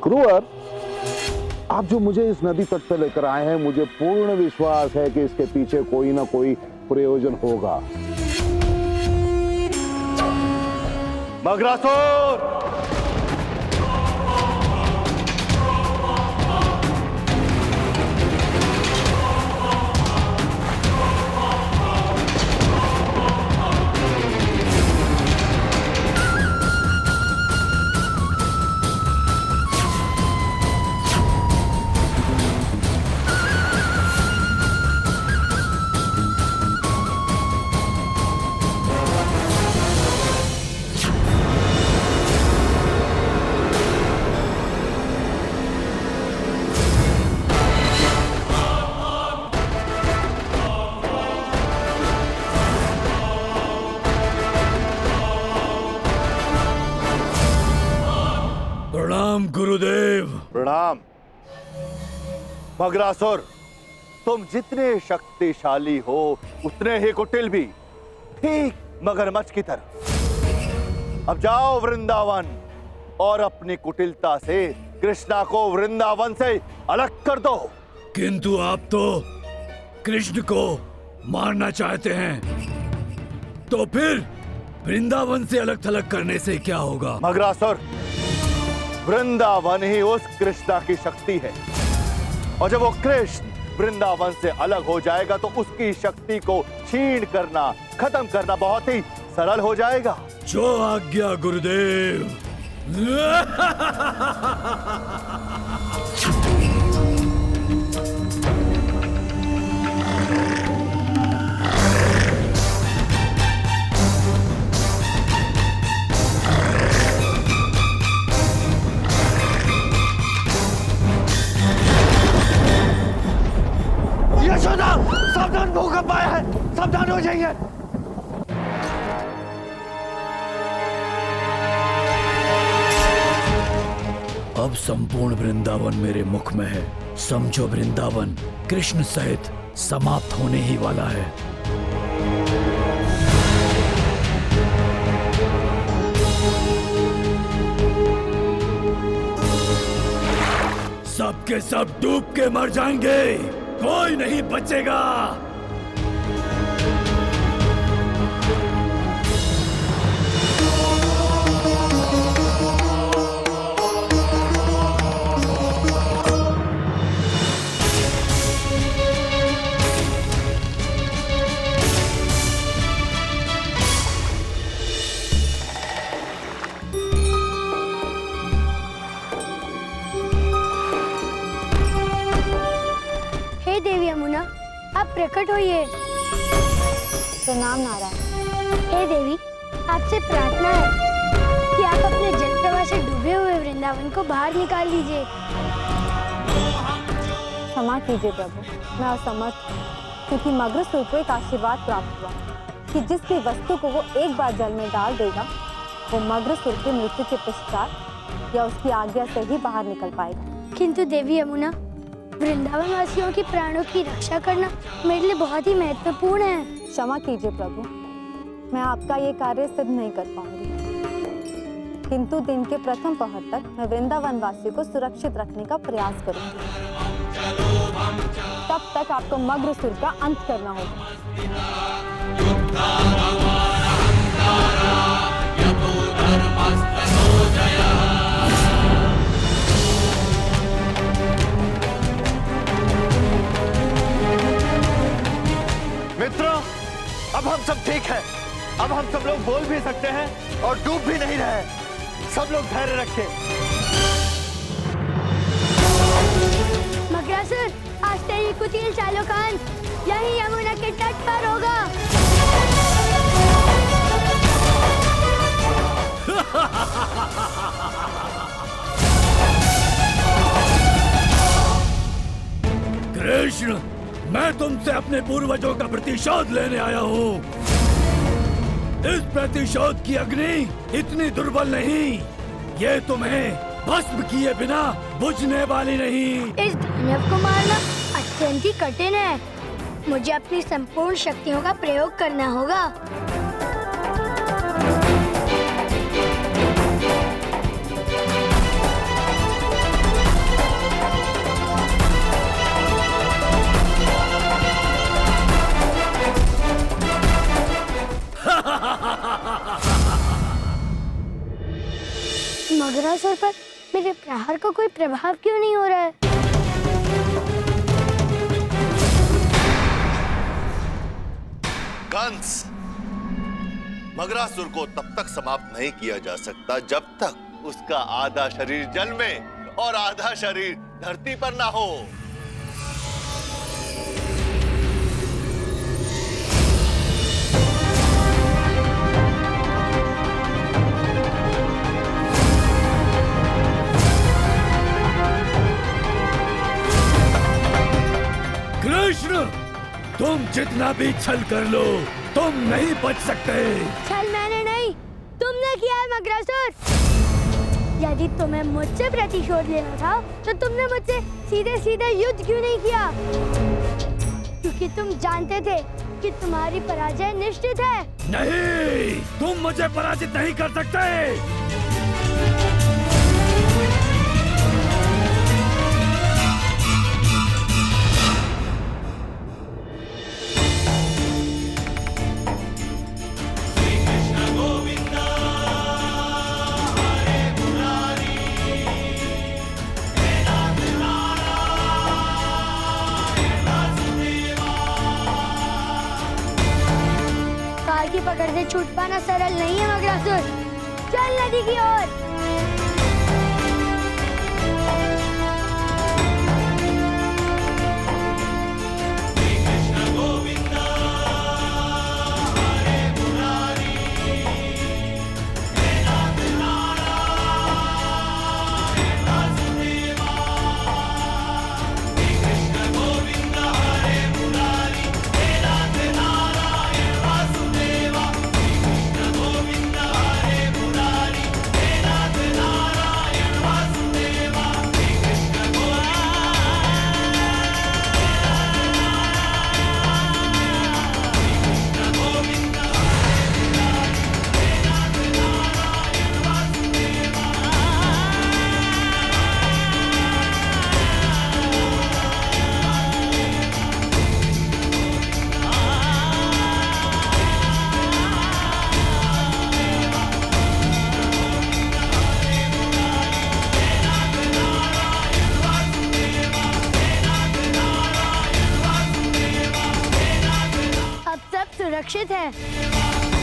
गुरुवर, आप जो मुझे इस नदी तट पर लेकर आए हैं, मुझे पूर्ण विश्वास है कि इसके पीछे कोई ना कोई प्रयोजन होगा। मगरासुर, प्रणाम गुरुदेव। प्रणाम। मगरासुर, तुम जितने शक्तिशाली हो उतने ही कुटिल भी, ठीक मगरमच्छ की तरह। अब जाओ वृंदावन और अपनी कुटिलता से कृष्णा को वृंदावन से अलग कर दो। किंतु आप तो कृष्ण को मारना चाहते हैं, तो फिर वृंदावन से अलग थलग करने से क्या होगा? मगरासुर, वृंदावन ही उस कृष्णा की शक्ति है, और जब वो कृष्ण वृंदावन से अलग हो जाएगा तो उसकी शक्ति को क्षीण करना, खत्म करना बहुत ही सरल हो जाएगा। जो आज्ञा गुरुदेव। यशोदा, सावधान, भूकंप आया है, सावधान हो जाइए। अब संपूर्ण वृंदावन मेरे मुख में है। समझो, वृंदावन कृष्ण सहित समाप्त होने ही वाला है। सबके सब डूब के मर जाएंगे, कोई नहीं बचेगा। हे देवी यमुना, आप प्रकट होइए। प्रणाम नारायण। हे देवी, आपसे प्रार्थना है कि आप अपने जल प्रवाह से डूबे हुए वृंदावन को बाहर निकाल लीजिए। क्षमा कीजिए प्रभु, मैं असमर्थ हूँ, क्योंकि मग्रसुर को एक आशीर्वाद प्राप्त हुआ कि जिस भी वस्तु को वो एक बार जल में डाल देगा, वो मग्रसुर की मृत्यु के पश्चात या उसकी आज्ञा से ही बाहर निकल पाएगा। किंतु देवी यमुना, वृंदावन वासियों की प्राणों की रक्षा करना मेरे लिए बहुत ही महत्वपूर्ण है। क्षमा कीजिए प्रभु, मैं आपका ये कार्य सिद्ध नहीं कर पाऊंगी, किंतु दिन के प्रथम पहर तक मैं वृंदावन वासियों को सुरक्षित रखने का प्रयास करूंगी। तब तक आपको मग्रसुर का अंत करना होगा। मित्रों, अब हम सब ठीक हैं। अब हम सब लोग बोल भी सकते हैं और डूब भी नहीं रहे। सब लोग धैर्य रखें। मगरासुर, आज तेरी कुटिल चालों का अंत यही यमुना के तट पर होगा। कृष्ण, मैं तुमसे अपने पूर्वजों का प्रतिशोध लेने आया हूँ। इस प्रतिशोध की अग्नि इतनी दुर्बल नहीं, ये तुम्हें भस्म किए बिना बुझने वाली नहीं। इस दानव को मारना अत्यंत ही कठिन है। मुझे अपनी संपूर्ण शक्तियों का प्रयोग करना होगा। मगरासुर पर मेरे प्रहार का कोई प्रभाव क्यों नहीं हो रहा है? कंस, मगरासुर को तब तक समाप्त नहीं किया जा सकता जब तक उसका आधा शरीर जल में और आधा शरीर धरती पर ना हो। कृष्ण, तुम जितना भी छल कर लो, तुम नहीं बच सकते। छल मैंने नहीं, तुमने किया है मगरासुर। यदि तुम्हें मुझसे प्रतिशोध लेना था तो तुमने मुझसे सीधे सीधे युद्ध क्यों नहीं किया? क्योंकि तुम जानते थे कि तुम्हारी पराजय निश्चित है। नहीं, तुम मुझे पराजित नहीं कर सकते। काल की पकड़ से छूट पाना सरल नहीं है मगरासुर। चल नदी की ओर। सुरक्षित है।